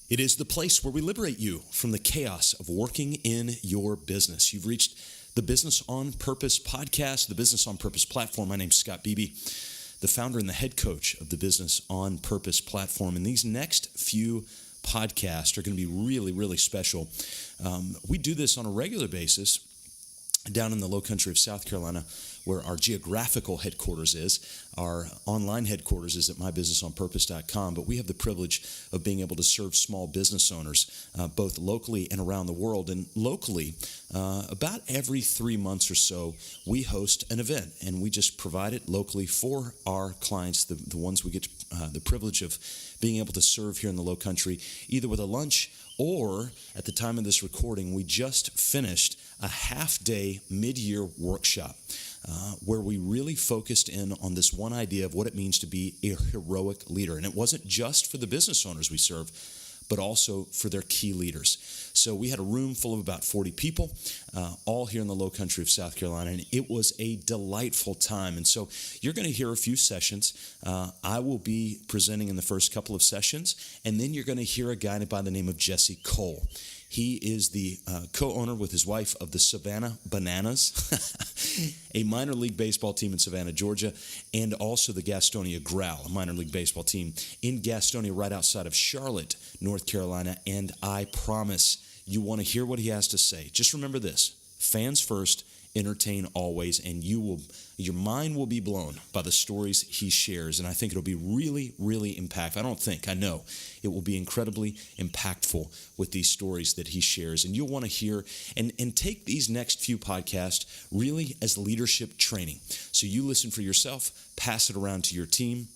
It is the place where we liberate you from the chaos of working in your business. You've reached the Business on Purpose podcast, the Business on Purpose platform. My name's Scott Beebe, the founder and the head coach of the Business on Purpose platform. And these next few podcasts are going to be really, really special. We do this on a regular basis down in the low country of South Carolina, where our geographical headquarters is. Our online headquarters is at mybusinessonpurpose.com, but we have the privilege of being able to serve small business owners, both locally and around the world. And locally, about every 3 months or so, we host an event, and we just provide it locally for our clients, the ones we get the privilege of being able to serve here in the low country, either with a lunch or, at the time of this recording, we just finished a half-day mid-year workshop where we really focused in on this one idea of what it means to be a heroic leader. And it wasn't just for the business owners we serve, but also for their key leaders. So we had a room full of about 40 people, all here in the low country of South Carolina, and it was a delightful time. And so you're going to hear a few sessions. I will be presenting in the first couple of sessions, and then you're going to hear a guy by the name of Jesse Cole. He is the co-owner with his wife of the Savannah Bananas, a minor league baseball team in Savannah, Georgia, and also the Gastonia Growl, a minor league baseball team in Gastonia right outside of Charlotte, North Carolina. And I promise you want to hear what he has to say. Just remember this: fans first, entertain always, and your mind will be blown by the stories he shares. And I think it'll be really, really impactful. I know it will be incredibly impactful with these stories that he shares. And you'll want to hear and take these next few podcasts really as leadership training. So you listen for yourself, pass it around to your team.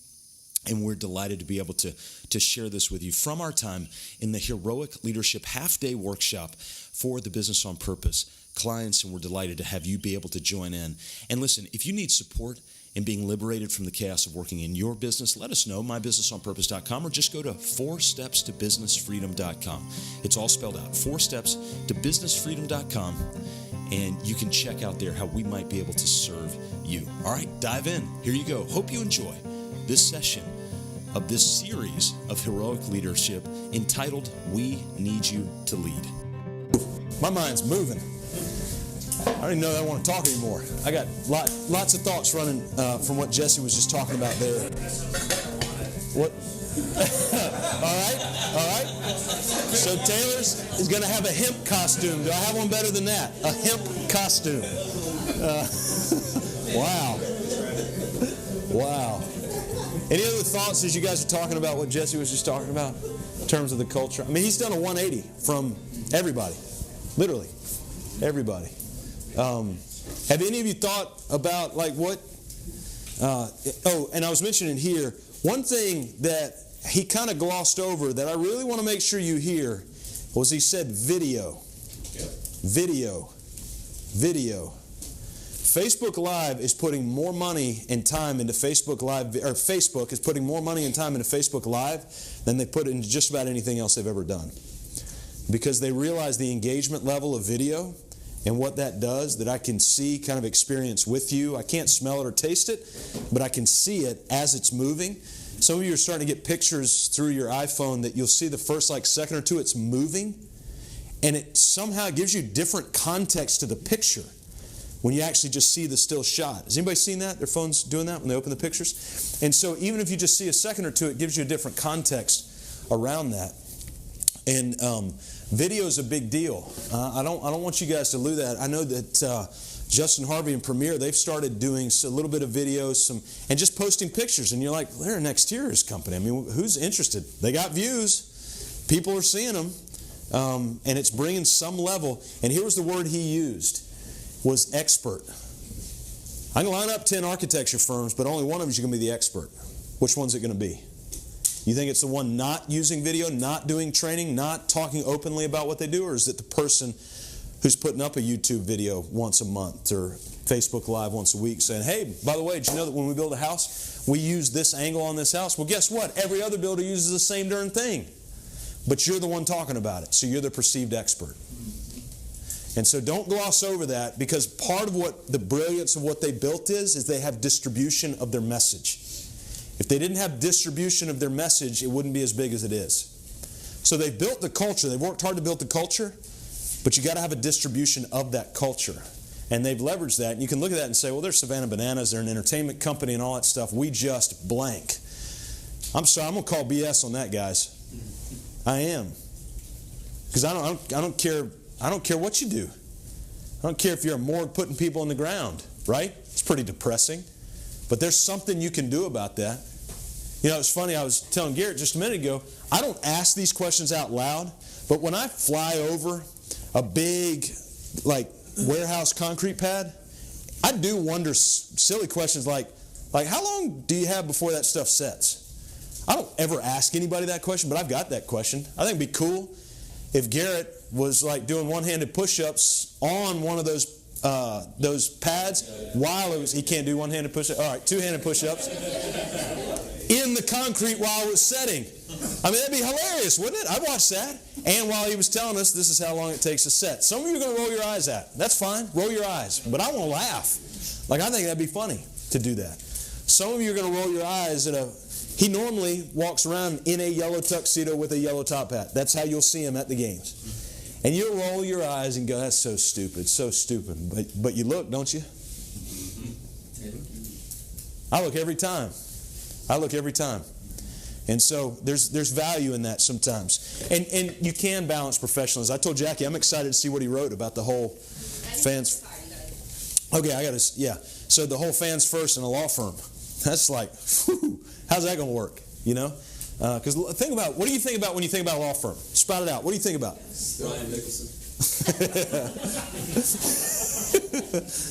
And we're delighted to be able to share this with you from our time in the Heroic Leadership Half-Day Workshop for the Business on Purpose clients, and we're delighted to have you be able to join in. And listen, if you need support in being liberated from the chaos of working in your business, let us know, mybusinessonpurpose.com, or just go to 4stepstobusinessfreedom.com. It's all spelled out, 4stepstobusinessfreedom.com, and you can check out there how we might be able to serve you. All right, dive in. Here you go. Hope you enjoy this session of this series of heroic leadership entitled, We Need You to Lead. My mind's moving. I don't even know that I want to talk anymore. I got lots of thoughts running from what Jesse was just talking about there. What? All right. So Taylor's is going to have a hemp costume. Do I have one better than that? A hemp costume. Wow. Any other thoughts as you guys are talking about what Jesse was just talking about in terms of the culture? I mean, he's done a 180 from everybody, literally everybody. Have any of you thought about like what? And I was mentioning here, one thing that he kind of glossed over that I really want to make sure you hear was he said video. Yep. Video. Facebook Live is putting more money and time into Facebook Live, or Facebook is putting more money and time into Facebook Live than they put into just about anything else they've ever done. Because they realize the engagement level of video and what that does, that I can see, kind of experience with you. I can't smell it or taste it, but I can see it as it's moving. Some of you are starting to get pictures through your iPhone that you'll see the first second or two it's moving, and it somehow gives you different context to the picture when you actually just see the still shot. Has anybody seen that? Their phone's doing that when they open the pictures? And so even if you just see a second or two, it gives you a different context around that. And video is a big deal. I don't want you guys to lose that. I know that Justin Harvey and Premiere, they've started doing a little bit of videos, and just posting pictures. And you're like, they're an exteriors company. I mean, who's interested? They got views. People are seeing them. And it's bringing some level. And here was the word he used, was expert. I can line up 10 architecture firms, but only one of them is going to be the expert. Which one's it going to be? You think it's the one not using video, not doing training, not talking openly about what they do, or is it the person who's putting up a YouTube video once a month or Facebook Live once a week saying, hey, by the way, did you know that when we build a house, we use this angle on this house? Well, guess what? Every other builder uses the same darn thing. But you're the one talking about it, so you're the perceived expert. And so don't gloss over that, because part of what the brilliance of what they built is they have distribution of their message. If they didn't have distribution of their message, it wouldn't be as big as it is. So they've built the culture. They've worked hard to build the culture, but you got to have a distribution of that culture. And they've leveraged that. And you can look at that and say, well, they're Savannah Bananas. They're an entertainment company and all that stuff. We just blank. I'm sorry. I'm going to call BS on that, guys. I am. Because I don't care. I don't care what you do. I don't care if you're a morgue putting people in the ground, right? It's pretty depressing. But there's something you can do about that. You know, it's funny. I was telling Garrett just a minute ago, I don't ask these questions out loud. But when I fly over a big, like, warehouse concrete pad, I do wonder silly questions like how long do you have before that stuff sets? I don't ever ask anybody that question, but I've got that question. I think it'd be cool if Garrett was like doing one-handed push-ups on one of those pads while it was, he can't do one-handed push-ups. All right, two-handed push-ups in the concrete while it was setting. I mean, that'd be hilarious, wouldn't it? I'd watch that. And while he was telling us this is how long it takes to set. Some of you are going to roll your eyes at. That's fine. Roll your eyes. But I want to laugh. Like, I think that'd be funny to do that. Some of you are going to roll your eyes at he normally walks around in a yellow tuxedo with a yellow top hat. That's how you'll see him at the games. And you'll roll your eyes and go, that's so stupid, so stupid. But you look, don't you? I look every time. I look every time. And so there's value in that sometimes. And you can balance professionalism. I told Jackie I'm excited to see what he wrote about the whole fans. Okay, yeah. So the whole fans first in a law firm. That's like, whew, how's that going to work? You know? Because think about, what do you think about when you think about a law firm? Spout it out. What do you think about? Ryan Mickelson.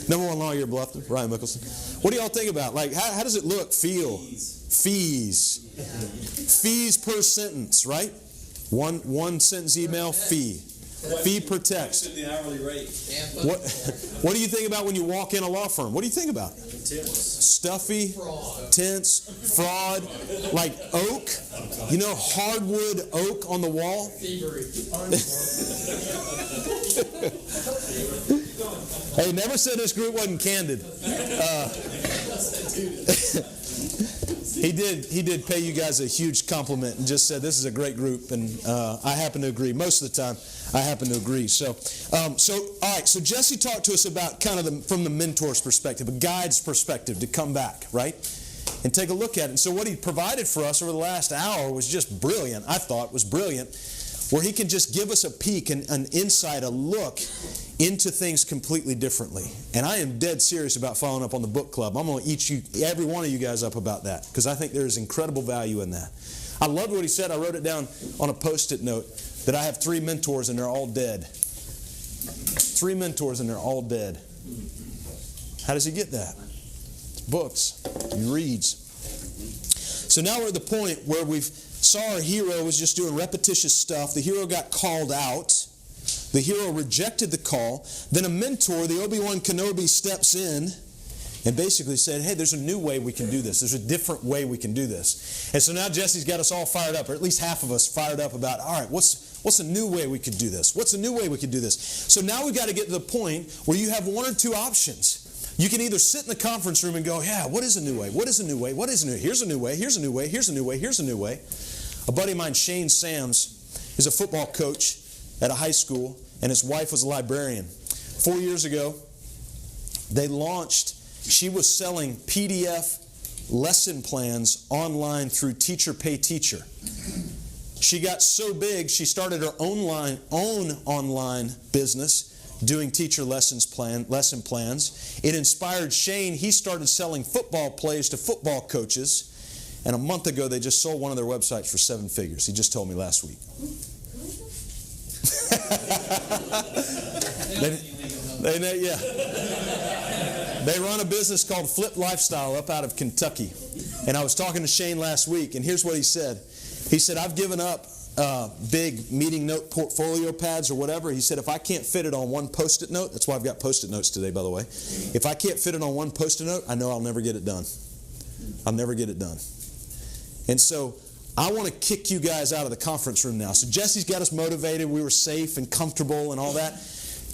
Number one lawyer, Bluffton, Ryan Mickelson. What do y'all think about? Like, how does it look, feel? Fees. Fees per sentence, right? One sentence email, fee. Fee per text. The hourly rate. What do you think about when you walk in a law firm? What do you think about? Stuffy, tense, fraud, like oak. You know, hardwood oak on the wall. Hey, never said this group wasn't candid. He did pay you guys a huge compliment and just said this is a great group, and I happen to agree. Most of the time, I happen to agree. So all right. So Jesse talked to us about kind of from the mentor's perspective, a guide's perspective, to come back, right, and take a look at it. And so what he provided for us over the last hour was just brilliant. I thought was brilliant, where he can just give us a peek and an insight, a look into things completely differently. And I am dead serious about following up on the book club. I'm going to eat every one of you guys up about that, because I think there's incredible value in that. I loved what he said. I wrote it down on a Post-it note that I have 3 mentors and they're all dead. 3 mentors and they're all dead. How does he get that? It's books. He reads. So now we're at the point where we saw our hero was just doing repetitious stuff. The hero got called out. The hero rejected the call. Then a mentor, the Obi-Wan Kenobi, steps in and basically said, hey, there's a new way we can do this. There's a different way we can do this. And so now Jesse's got us all fired up, or at least half of us fired up about, all right, what's a new way we could do this? What's a new way we could do this? So now we've got to get to the point where you have 1 or 2 options. You can either sit in the conference room and go, yeah, what is a new way? What is a new way? What is a new way? Here's a new way. Here's a new way. Here's a new way. Here's a new way. A buddy of mine, Shane Sams, is a football coach at a high school, and his wife was a librarian. 4 years ago, she was selling PDF lesson plans online through Teacher Pay Teacher. She got so big, she started her own online business doing teacher lesson plans. It inspired Shane. He started selling football plays to football coaches. And a month ago, they just sold one of their websites for 7 figures. He just told me last week. They run a business called Flip Lifestyle up out of Kentucky. And I was talking to Shane last week, and here's what he said. He said, I've given up big meeting note portfolio pads or whatever. He said, if I can't fit it on one Post-it note, that's why I've got Post-it notes today, by the way. If I can't fit it on one Post-it note, I know I'll never get it done. I'll never get it done. And so I want to kick you guys out of the conference room now. So Jesse's got us motivated. We were safe and comfortable and all that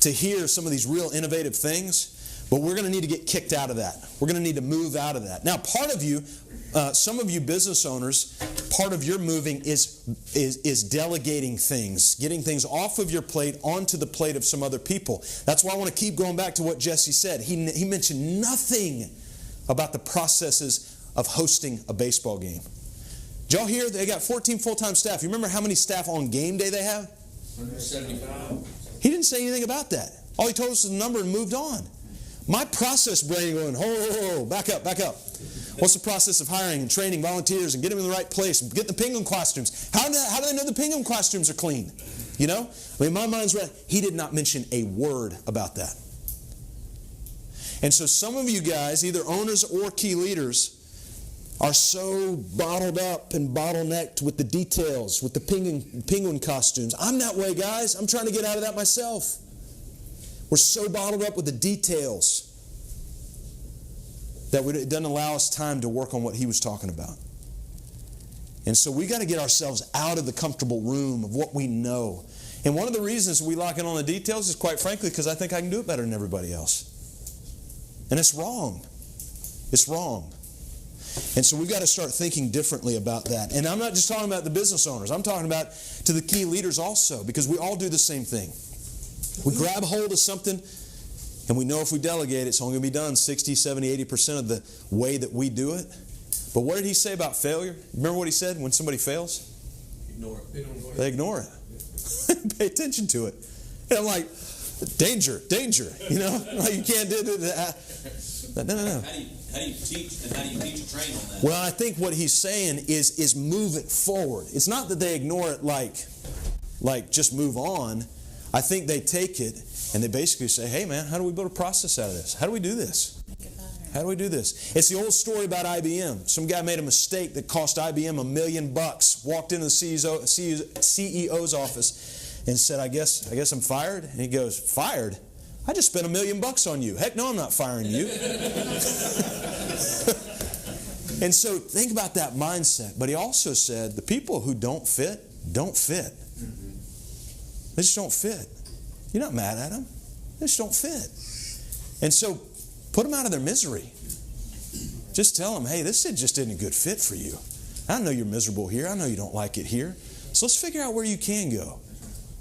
to hear some of these real innovative things. But we're going to need to get kicked out of that. We're going to need to move out of that. Now, part of you, some of you business owners, part of your moving is delegating things, getting things off of your plate onto the plate of some other people. That's why I want to keep going back to what Jesse said. He mentioned nothing about the processes of hosting a baseball game. Did y'all hear they got 14 full-time staff? You remember how many staff on game day they have? 175. He didn't say anything about that. All he told us was the number and moved on. My process brain going, ho, back up. What's the process of hiring and training volunteers and getting them in the right place and getting the penguin costumes? How do they know the penguin costumes are clean? You know? I mean, my mind's right. He did not mention a word about that. And so some of you guys, either owners or key leaders, are so bottled up and bottlenecked with the details, with the penguin costumes. I'm that way, guys. I'm trying to get out of that myself. We're so bottled up with the details that it doesn't allow us time to work on what he was talking about. And so we got to get ourselves out of the comfortable room of what we know. And one of the reasons we lock in on the details is, quite frankly, because I think I can do it better than everybody else. And it's wrong. It's wrong. And so we've got to start thinking differently about that. And I'm not just talking about the business owners. I'm talking about to the key leaders also, because we all do the same thing. We grab hold of something, and we know if we delegate, it's only going to be done 60, 70, 80% of the way that we do it. But what did he say about failure? Remember what he said when somebody fails? Ignore it. They ignore it. Pay attention to it. And I'm like, danger. You know, like you can't do that. No. How do you teach and how do you teach and train on that? Well, I think what he's saying is move it forward. It's not that they ignore it like just move on. I think they take it and they basically say, hey man, how do we build a process out of this? How do we do this? How do we do this? It's the old story about IBM. Some guy made a mistake that cost IBM $1 million, walked into the CEO's office and said, I guess I'm fired. And he goes, fired? I just spent $1 million on you. Heck no, I'm not firing you. And so think about that mindset. But he also said the people who don't fit. They just don't fit. You're not mad at them. They just don't fit. And so put them out of their misery. Just tell them, hey, this just isn't a good fit for you. I know you're miserable here. I know you don't like it here. So let's figure out where you can go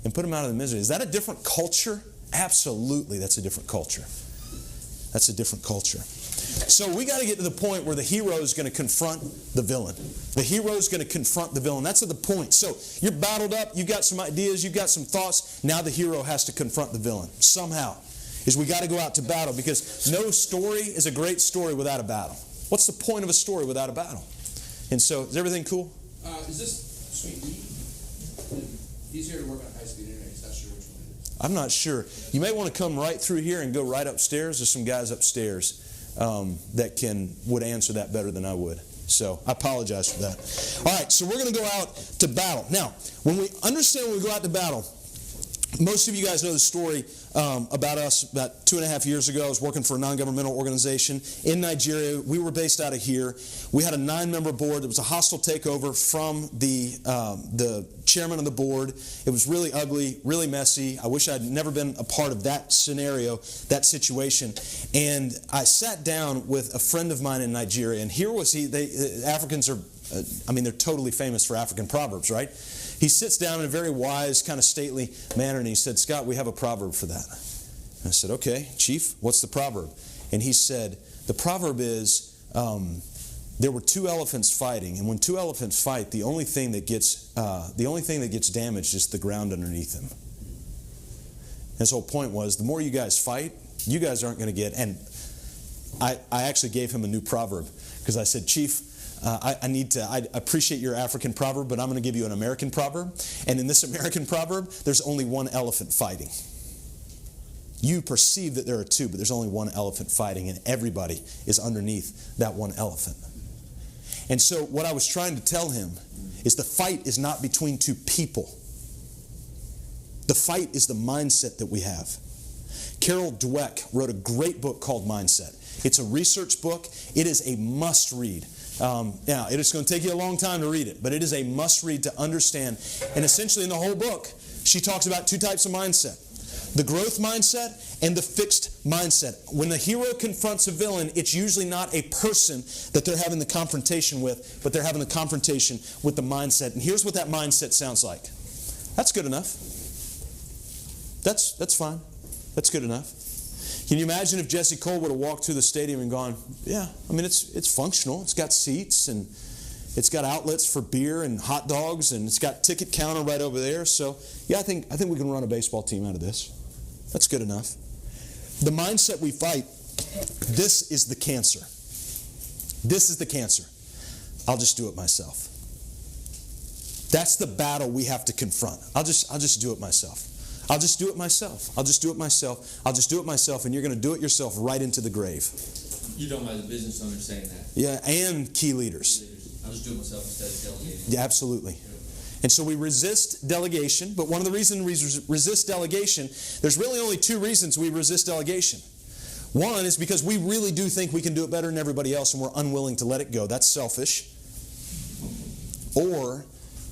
and put them out of the misery. Is that a different culture? Absolutely, that's a different culture. That's a different culture. So we got to get to the point where the hero is going to confront the villain. The hero is going to confront the villain. That's at the point. So you're battled up. You've got some ideas. You've got some thoughts. Now the hero has to confront the villain. Somehow. We got to go out to battle, because no story is a great story without a battle. What's the point of a story without a battle? And so, is everything cool? Is this sweet? Easier to work on high-speed internet. It's not sure which one it is. I'm not sure. You may want to come right through here and go right upstairs. There's some guys upstairs that would answer that better than I would. So I apologize for that. All right, so we're going to go out to battle. Now, when we go out to battle, most of you guys know the story about us. About 2.5 years ago, I was working for a non-governmental organization in Nigeria. We were based out of here. We had a 9-member board. There was a hostile takeover from the chairman of the board. It was really ugly, really messy. I wish I'd never been a part of that scenario, that situation. And I sat down with a friend of mine in Nigeria, and here was he. Africans are, they're totally famous for African proverbs, right? He sits down in a very wise, kind of stately manner, and he said, Scott, we have a proverb for that. And I said, okay, Chief, what's the proverb? And he said, the proverb is, there were 2 elephants fighting, and when 2 elephants fight, the only thing that gets damaged is the ground underneath them. His whole point was, the more you guys fight, you guys aren't going to get. And I actually gave him a new proverb, because I said, Chief, I appreciate your African proverb, but I'm going to give you an American proverb. And in this American proverb, there's only 1 elephant fighting. You perceive that there are 2, but there's only 1 elephant fighting, and everybody is underneath that 1 elephant. And so what I was trying to tell him is the fight is not between 2 people. The fight is the mindset that we have. Carol Dweck wrote a great book called Mindset. It's a research book. It is a must-read. Now, it is going to take you a long time to read it, but it is a must-read to understand. And essentially in the whole book, she talks about 2 types of mindset. The growth mindset and the fixed mindset. When the hero confronts a villain, it's usually not a person that they're having the confrontation with, but they're having the confrontation with the mindset. And here's what that mindset sounds like. That's good enough. That's fine. That's good enough. Can you imagine if Jesse Cole would have walked through the stadium and gone, yeah, I mean, it's functional. It's got seats, and it's got outlets for beer and hot dogs, and it's got ticket counter right over there. So, yeah, I think we can run a baseball team out of this. That's good enough. The mindset we fight, this is the cancer. This is the cancer. I'll just do it myself. That's the battle we have to confront. I'll just do it myself. I'll just do it myself. I'll just do it myself. I'll just do it myself, and you're going to do it yourself right into the grave. You're talking about the business owners saying that. Yeah, and key leaders. I'll just do it myself instead of delegating. Yeah, absolutely. And so we resist delegation, but one of the reasons we resist delegation, there's really only two reasons we resist delegation. One is because we really do think we can do it better than everybody else, and we're unwilling to let it go. That's selfish. Or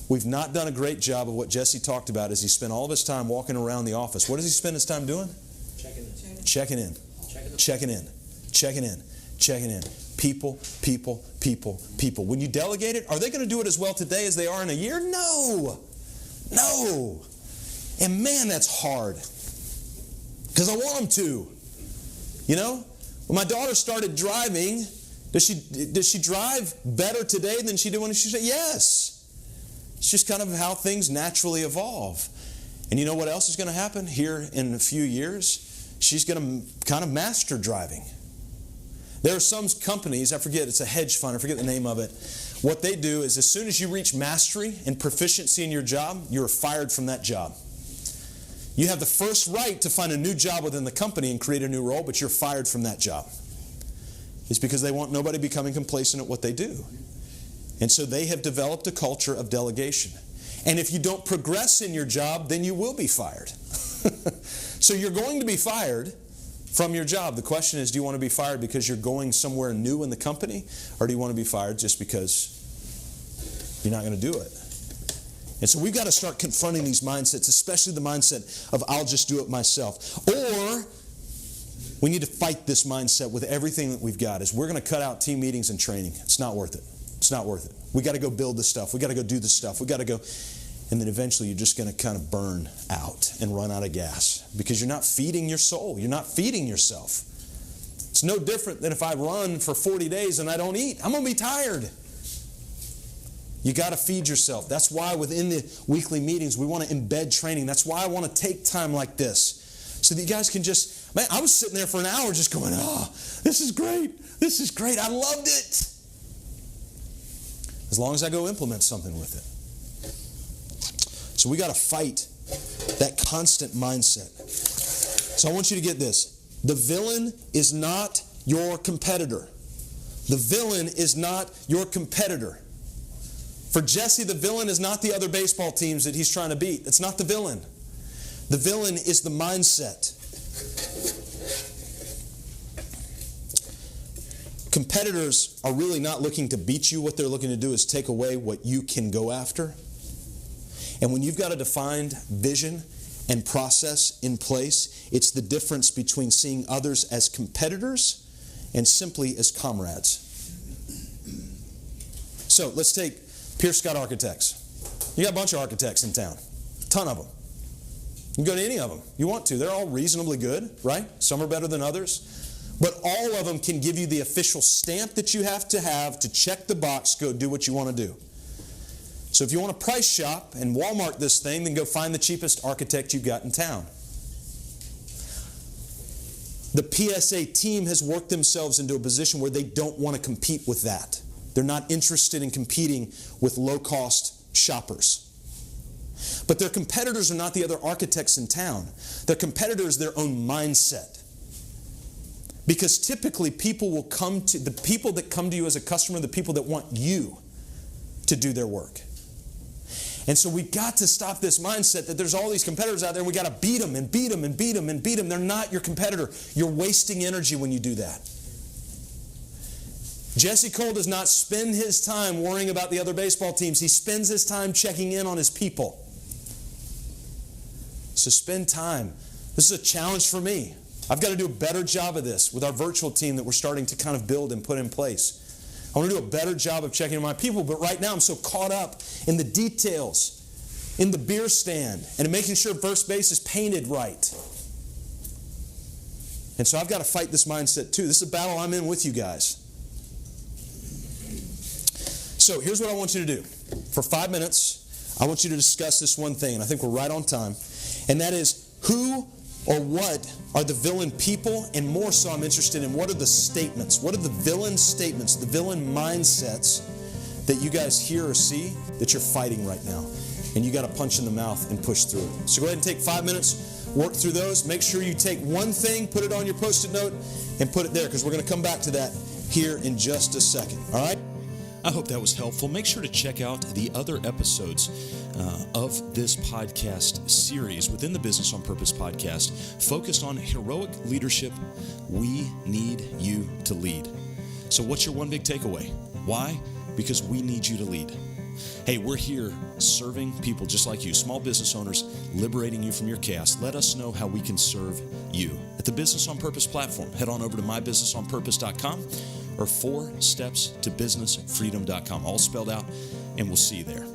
we've not done a great job of what Jesse talked about as he spent all of his time walking around the office. What does he spend his time doing? Checking in. Checking in. People. When you delegate it, are they going to do it as well today as they are in a year? No. And man, that's hard. Because I want them to. You know? When my daughter started driving, does she drive better today than she did when she said yes? It's just kind of how things naturally evolve. And you know what else is going to happen here in a few years? She's going to kind of master driving. There are some companies, I forget, it's a hedge fund, I forget the name of it. What they do is as soon as you reach mastery and proficiency in your job, you're fired from that job. You have the first right to find a new job within the company and create a new role, but you're fired from that job. It's because they want nobody becoming complacent at what they do. And so they have developed a culture of delegation. And if you don't progress in your job, then you will be fired. So you're going to be fired from your job. The question is, do you want to be fired because you're going somewhere new in the company, or do you want to be fired just because you're not going to do it? And so we've got to start confronting these mindsets, especially the mindset of I'll just do it myself. Or we need to fight this mindset with everything that we've got. Is we're going to cut out team meetings and training. It's not worth it. It's not worth it. We got to go build the stuff. We got to go do the stuff. We got to go. And then eventually you're just going to kind of burn out and run out of gas because you're not feeding your soul. You're not feeding yourself. It's no different than if I run for 40 days and I don't eat. I'm going to be tired. You got to feed yourself. That's why within the weekly meetings we want to embed training. That's why I want to take time like this so that you guys can just, man, I was sitting there for an hour just going, this is great. This is great. I loved it. As long as I go implement something with it. So we got to fight that constant mindset. So I want you to get this. The villain is not your competitor. The villain is not your competitor. For Jesse, the villain is not the other baseball teams that he's trying to beat. It's not the villain. The villain is the mindset. Competitors are really not looking to beat you. What they're looking to do is take away what you can go after. And when you've got a defined vision and process in place, it's the difference between seeing others as competitors and simply as comrades. So let's take Pierce Scott Architects. You got a bunch of architects in town. A ton of them. You can go to any of them you want to. They're all reasonably good, right? Some are better than others. But all of them can give you the official stamp that you have to check the box, go do what you want to do. So if you want to price shop and Walmart this thing, then go find the cheapest architect you've got in town. The PSA team has worked themselves into a position where they don't want to compete with that. They're not interested in competing with low-cost shoppers. But their competitors are not the other architects in town. Their competitors are their own mindset. Because typically people will come to, the people that come to you as a customer, the people that want you to do their work. And so we've got to stop this mindset that there's all these competitors out there and we've got to beat them and beat them and beat them and beat them. They're not your competitor. You're wasting energy when you do that. Jesse Cole does not spend his time worrying about the other baseball teams. He spends his time checking in on his people. So spend time. This is a challenge for me. I've got to do a better job of this with our virtual team that we're starting to kind of build and put in place. I want to do a better job of checking on my people, but right now I'm so caught up in the details, in the beer stand, and in making sure first base is painted right. And so I've got to fight this mindset too. This is a battle I'm in with you guys. So here's what I want you to do. For 5 minutes, I want you to discuss this one thing, and I think we're right on time, and that is who or what are the villain people, and more so I'm interested in what are the statements, what are the villain statements, the villain mindsets that you guys hear or see that you're fighting right now, and you got to punch in the mouth and push through it. So go ahead and take 5 minutes, work through those. Make sure you take one thing, put it on your Post-it note, and put it there, because we're going to come back to that here in just a second. All right? I hope that was helpful. Make sure to check out the other episodes of this podcast series within the Business on Purpose podcast, focused on heroic leadership. We need you to lead. So what's your one big takeaway? Why? Because we need you to lead. Hey, we're here serving people just like you, small business owners, liberating you from your chaos. Let us know how we can serve you. At the Business on Purpose platform, head on over to mybusinessonpurpose.com or 4stepstobusinessfreedom.com, all spelled out, and we'll see you there.